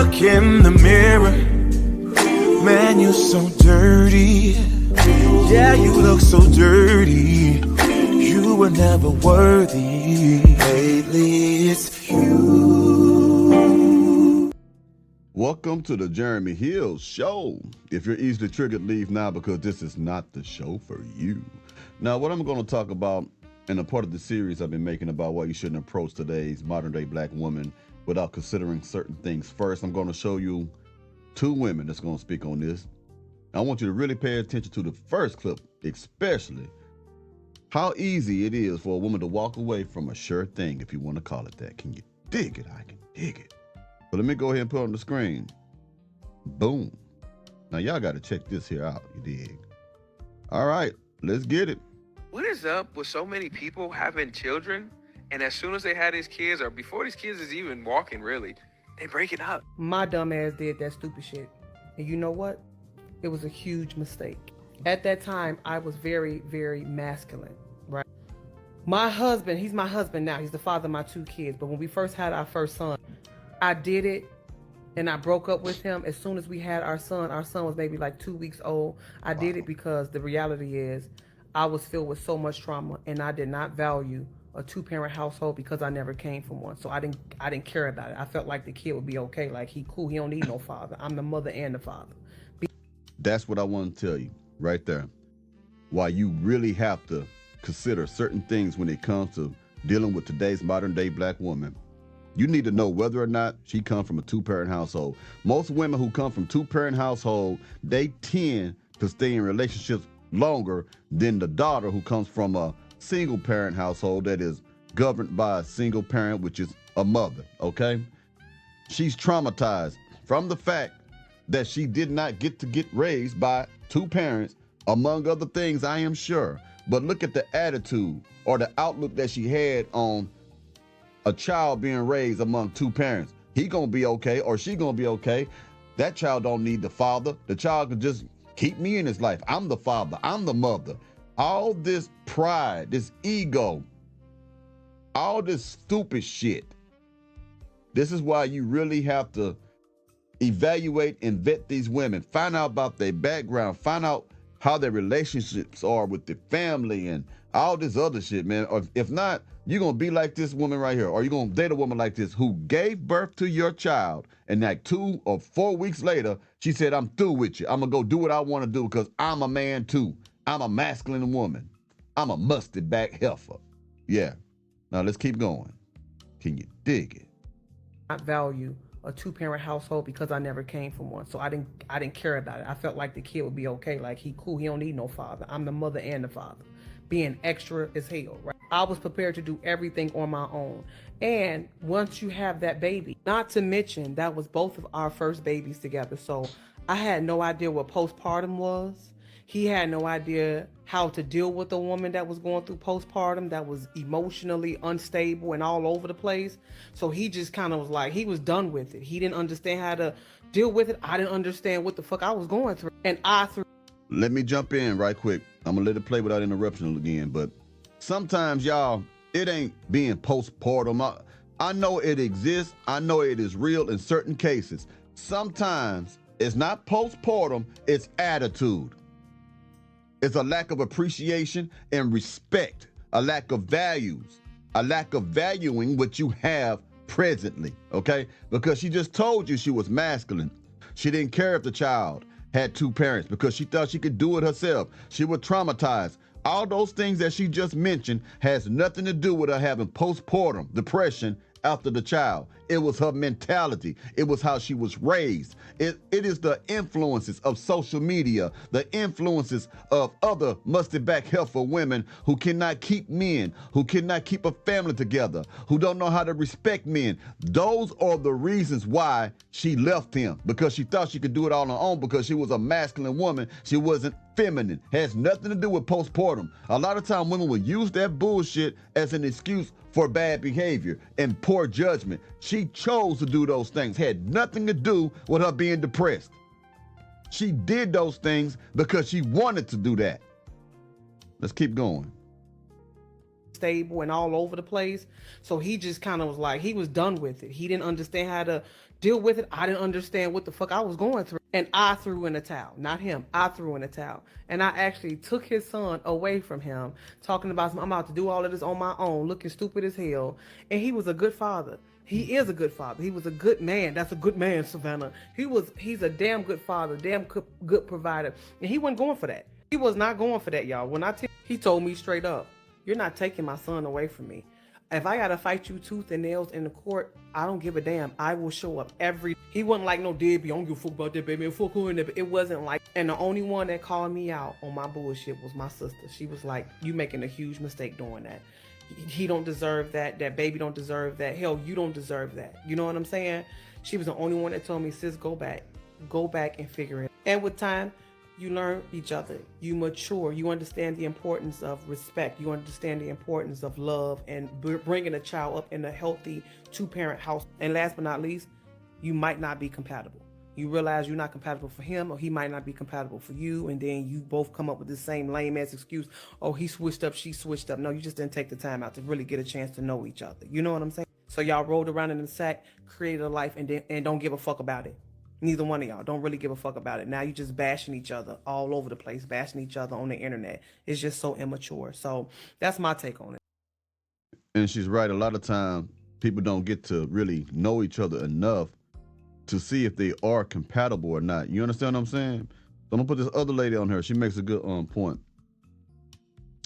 look in the mirror, man, you're so dirty. Yeah, you look so dirty. You were never worthy. Lately, it's you. Welcome to the Jeremy Hill Show. If you're easily triggered, leave now because this is not the show for you. Now, what I'm going to talk about in a part of the series I've been making about why you shouldn't approach today's modern day black woman without considering certain things first. I'm going to show you two women that's going to speak on this. I want you to really pay attention to the first clip, especially how easy it is for a woman to walk away from a sure thing, if you want to call it that. Can you dig it? I can dig it. But let me go ahead and put it on the screen. Boom. Now, y'all got to check this here out, you dig? All right, let's get it. What is up with so many people having children, and as soon as they had these kids, or before these kids is even walking, really, they break it up? My dumb ass did that stupid shit. And you know what? It was a huge mistake. At that time, I was very, very masculine, right? My husband, he's my husband now. He's the father of my two kids. But when we first had our first son, I did it and I broke up with him as soon as we had our son. Our son was maybe like 2 weeks old. I did it because the reality is I was filled with so much trauma and I did not value a two-parent household because I never came from one. So I didn't care about it. I felt like the kid would be okay. Like, he cool. He don't need no father. I'm the mother and the father. That's what I want to tell you right there. Why you really have to consider certain things when it comes to dealing with today's modern day black woman. You need to know whether or not she comes from a two-parent household. Most women who come from two-parent household, they tend to stay in relationships longer than the daughter who comes from a single-parent household that is governed by a single parent, which is a mother, okay? She's traumatized from the fact that she did not get raised by two parents, among other things, I am sure. But look at the attitude or the outlook that she had on a child being raised among two parents. He gonna be okay or she gonna be okay. That child don't need the father. The child can just keep me in his life. I'm the father, I'm the mother. All this pride, this ego, all this stupid shit. This is why you really have to evaluate and vet these women. Find out about their background. Find out how their relationships are with the family and all this other shit, man. Or if not, you're going to be like this woman right here, or you're going to date a woman like this who gave birth to your child, and like 2 or 4 weeks later, she said, I'm through with you. I'm going to go do what I want to do because I'm a man too. I'm a masculine woman. I'm a musty back heifer. Yeah. Now let's keep going. Can you dig it? I value a two-parent household because I never came from one. So I didn't care about it. I felt like the kid would be okay. Like, he cool. He don't need no father. I'm the mother and the father. Being extra as hell, right? I was prepared to do everything on my own. And once you have that baby, not to mention that was both of our first babies together. So I had no idea what postpartum was. He had no idea how to deal with a woman that was going through postpartum, that was emotionally unstable and all over the place. So he just kind of was like, he was done with it. He didn't understand how to deal with it. I didn't understand what the fuck I was going through. And Let me jump in right quick. I'm gonna let it play without interruption again, but sometimes, y'all, it ain't being postpartum. I know it exists. I know it is real in certain cases. Sometimes it's not postpartum, it's attitude. It's a lack of appreciation and respect, a lack of values, a lack of valuing what you have presently, okay? Because she just told you she was masculine. She didn't care if the child had two parents because she thought she could do it herself. She was traumatized. All those things that she just mentioned has nothing to do with her having postpartum depression after the child. It was her mentality. It was how she was raised. It is the influences of social media, the influences of other musty back heifer women who cannot keep men, who cannot keep a family together, who don't know how to respect men. Those are the reasons why she left him, because she thought she could do it all on her own because she was a masculine woman. She wasn't feminine. Has nothing to do with postpartum. A lot of time women will use that bullshit as an excuse for bad behavior and poor judgment. She chose to do those things. Had nothing to do with her being depressed. She did those things because she wanted to do that. Let's keep going. Stable and all over the place. So he just kind of was like, he was done with it. He didn't understand how to deal with it. I didn't understand what the fuck I was going through. And I threw in the towel. Not him. I threw in the towel. And I actually took his son away from him, talking about, I'm about to do all of this on my own, looking stupid as hell. And he was a good father. He is a good father. He was a good man. That's a good man, Savannah. He's a damn good father, damn good provider. And he wasn't going for that. He was not going for that, y'all. He told me straight up, you're not taking my son away from me. If I gotta fight you tooth and nails in the court, I don't give a damn. I will show up He wasn't like no deadbeat. I don't give a fuck about that, baby. Fuck her in there. It wasn't like. And the only one that called me out on my bullshit was my sister. She was like, "You making a huge mistake doing that. He don't deserve that. That baby don't deserve that. Hell, you don't deserve that." You know what I'm saying? She was the only one that told me, "Sis, go back and figure it." And with time, you learn each other, you mature, you understand the importance of respect, you understand the importance of love and bringing a child up in a healthy 2-parent house. And last but not least, you might not be compatible. You realize you're not compatible for him, or he might not be compatible for you, and then you both come up with the same lame ass excuse, oh, he switched up, she switched up. No, you just didn't take the time out to really get a chance to know each other. You know what I'm saying? So y'all rolled around in the sack, created a life, and don't give a fuck about it. Neither one of y'all don't really give a fuck about it. Now you just bashing each other all over the place, bashing each other on the internet. It's just so immature. So that's my take on it. And she's right. A lot of times people don't get to really know each other enough to see if they are compatible or not. You understand what I'm saying? So I'm gonna put this other lady on her. She makes a good point.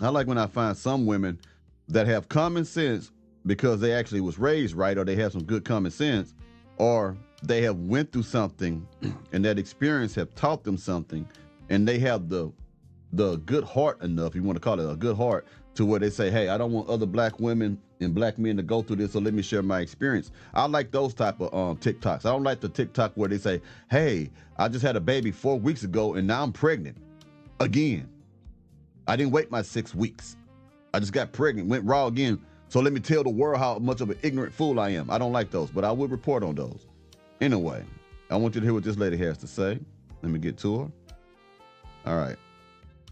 I like when I find some women that have common sense because they actually was raised right, or they have some good common sense, or they have went through something and that experience have taught them something, and they have the good heart enough, you want to call it a good heart, to where they say, hey, I don't want other black women and black men to go through this, so let me share my experience. I like those type of TikToks. I don't like the TikTok where they say, hey, I just had a baby 4 weeks ago and now I'm pregnant again. I didn't wait my 6 weeks. I just got pregnant, went raw again. So let me tell the world how much of an ignorant fool I am. I don't like those, but I will report on those. Anyway, I want you to hear what this lady has to say. Let me get to her. All right,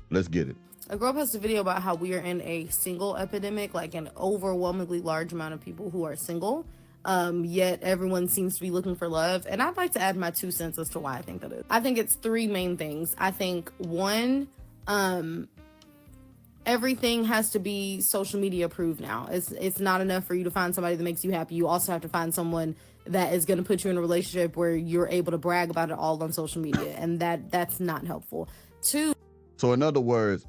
let's get it. A girl posted a video about how we are in a single epidemic, like an overwhelmingly large amount of people who are single, yet everyone seems to be looking for love. And I'd like to add my 2 cents as to why I think that is. I think it's 3 main things. I think 1, everything has to be social media approved now. It's not enough for you to find somebody that makes you happy. You also have to find someone that is going to put you in a relationship where you're able to brag about it all on social media, and that's not helpful. 2. So in other words,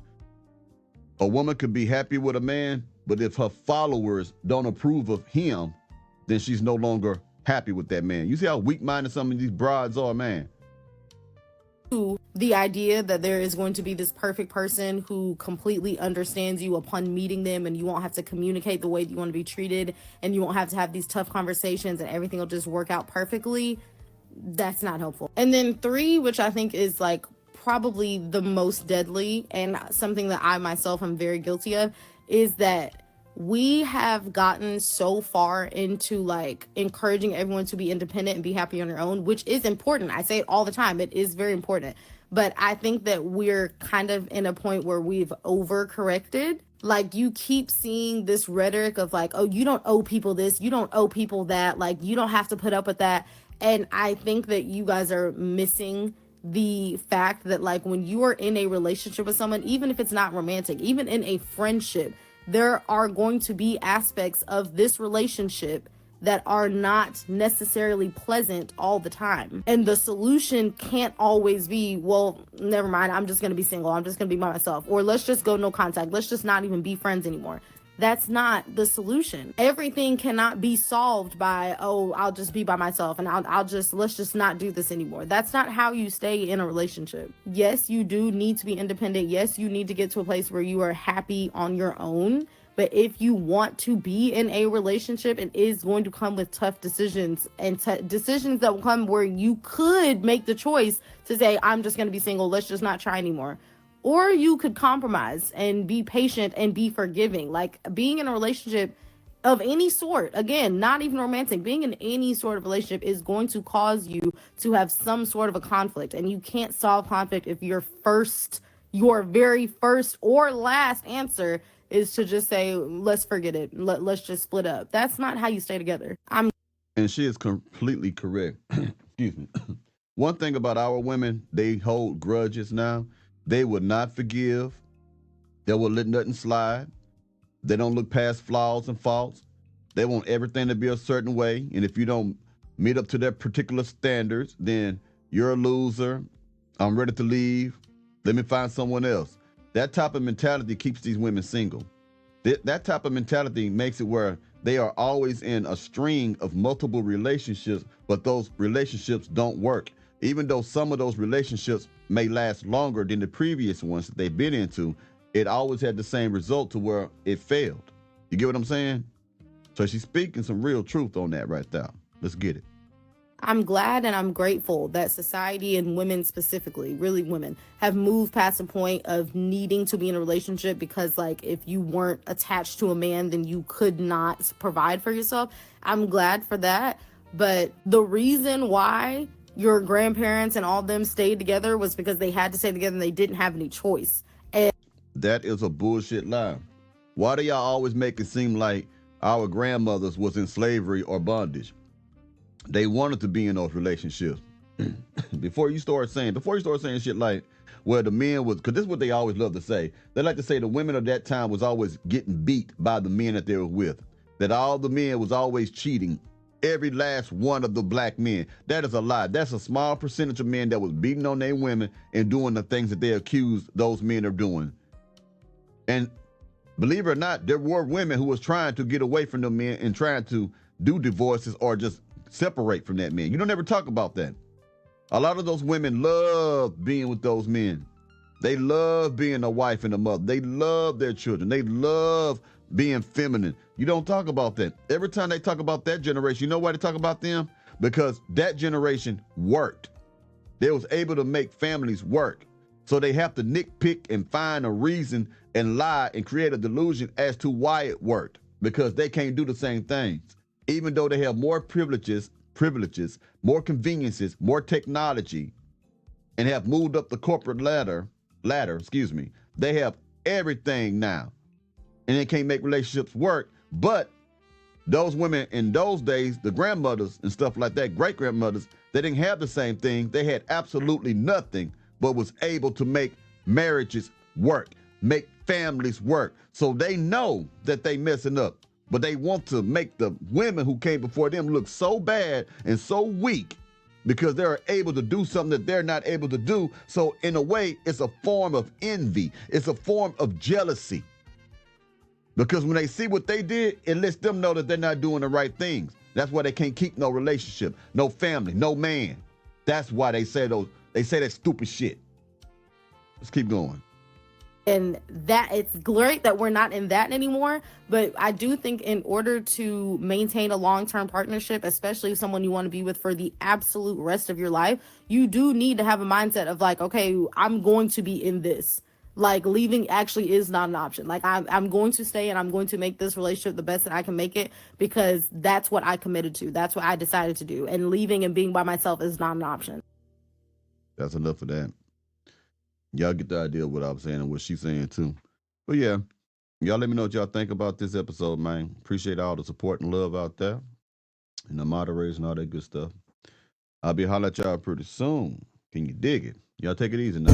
a woman could be happy with a man, but if her followers don't approve of him, then she's no longer happy with that man. You see how weak-minded some of these broads are, man? The idea that there is going to be this perfect person who completely understands you upon meeting them, and you won't have to communicate the way that you want to be treated, and you won't have to have these tough conversations, and everything will just work out perfectly. That's not helpful. And then 3, which I think is like probably the most deadly, and something that I myself am very guilty of, is that we have gotten so far into like encouraging everyone to be independent and be happy on their own, which is important. I say it all the time. It is very important. But I think that we're kind of in a point where we've overcorrected. Like, you keep seeing this rhetoric of like, oh, you don't owe people this, you don't owe people that, like, you don't have to put up with that. And I think that you guys are missing the fact that, like, when you are in a relationship with someone, even if it's not romantic, even in a friendship, there are going to be aspects of this relationship that are not necessarily pleasant all the time. And the solution can't always be, well, never mind, I'm just going to be single, I'm just going to be by myself, or let's just go no contact, let's just not even be friends anymore. That's not the solution. Everything cannot be solved by, oh, I'll just be by myself and let's just not do this anymore. That's not how you stay in a relationship. Yes, you do need to be independent. Yes, you need to get to a place where you are happy on your own. But if you want to be in a relationship, it is going to come with tough decisions, and decisions that will come where you could make the choice to say, I'm just going to be single, let's just not try anymore. Or you could compromise and be patient and be forgiving. Like, being in a relationship of any sort, again, not even romantic, being in any sort of relationship is going to cause you to have some sort of a conflict. And you can't solve conflict if your very first or last answer is to just say, let's forget it, let's just split up. That's not how you stay together. And she is completely correct. Excuse me. One thing about our women, they hold grudges now. They will not forgive. They will let nothing slide. They don't look past flaws and faults. They want everything to be a certain way. And if you don't meet up to their particular standards, then you're a loser. I'm ready to leave. Let me find someone else. That type of mentality keeps these women single. That type of mentality makes it where they are always in a string of multiple relationships, but those relationships don't work. Even though some of those relationships may last longer than the previous ones that they've been into, it always had the same result to where it failed. You get what I'm saying? So she's speaking some real truth on that right there. Let's get it. I'm glad and I'm grateful that society and women specifically, really women, have moved past the point of needing to be in a relationship because, like, if you weren't attached to a man, then you could not provide for yourself. I'm glad for that. But the reason why your grandparents and all them stayed together was because they had to stay together and they didn't have any choice. And that is a bullshit lie. Why do y'all always make it seem like our grandmothers was in slavery or bondage? They wanted to be in those relationships. Before you start saying shit like, well, the men was, because this is what they always love to say. They like to say the women of that time was always getting beat by the men that they were with. That all the men was always cheating. Every last one of the black men. That is a lie. That's a small percentage of men that was beating on their women and doing the things that they accused those men of doing. And believe it or not, there were women who was trying to get away from the men and trying to do divorces or just separate from that man. You don't ever talk about that. A lot of those women love being with those men. They love being a wife and a mother. They love their children. They love being feminine. You don't talk about that. Every time they talk about that generation, you know why they talk about them? Because that generation worked. They was able to make families work. So they have to nitpick and find a reason and lie and create a delusion as to why it worked, because they can't do the same things. Even though they have more privileges, more conveniences, more technology, and have moved up the corporate ladder, they have everything now. And they can't make relationships work. But those women in those days, the grandmothers and stuff like that, great-grandmothers, they didn't have the same thing. They had absolutely nothing, but was able to make marriages work, make families work. So they know that they messing up, but they want to make the women who came before them look so bad and so weak because they're able to do something that they're not able to do. So in a way, it's a form of envy. It's a form of jealousy. Because when they see what they did, it lets them know that they're not doing the right things. That's why they can't keep no relationship, no family, no man. That's why they say that stupid shit. Let's keep going. And that it's great that we're not in that anymore. But I do think in order to maintain a long-term partnership, especially someone you want to be with for the absolute rest of your life, you do need to have a mindset of like, okay, I'm going to be in this. Like, leaving actually is not an option. Like, I'm going to stay and I'm going to make this relationship the best that I can make it because that's what I committed to. That's what I decided to do. And leaving and being by myself is not an option. That's enough of that. Y'all get the idea of what I'm saying and what she's saying too. But yeah, y'all let me know what y'all think about this episode, man. Appreciate all the support and love out there and the moderators and all that good stuff. I'll be hollering at y'all pretty soon. Can you dig it? Y'all take it easy now.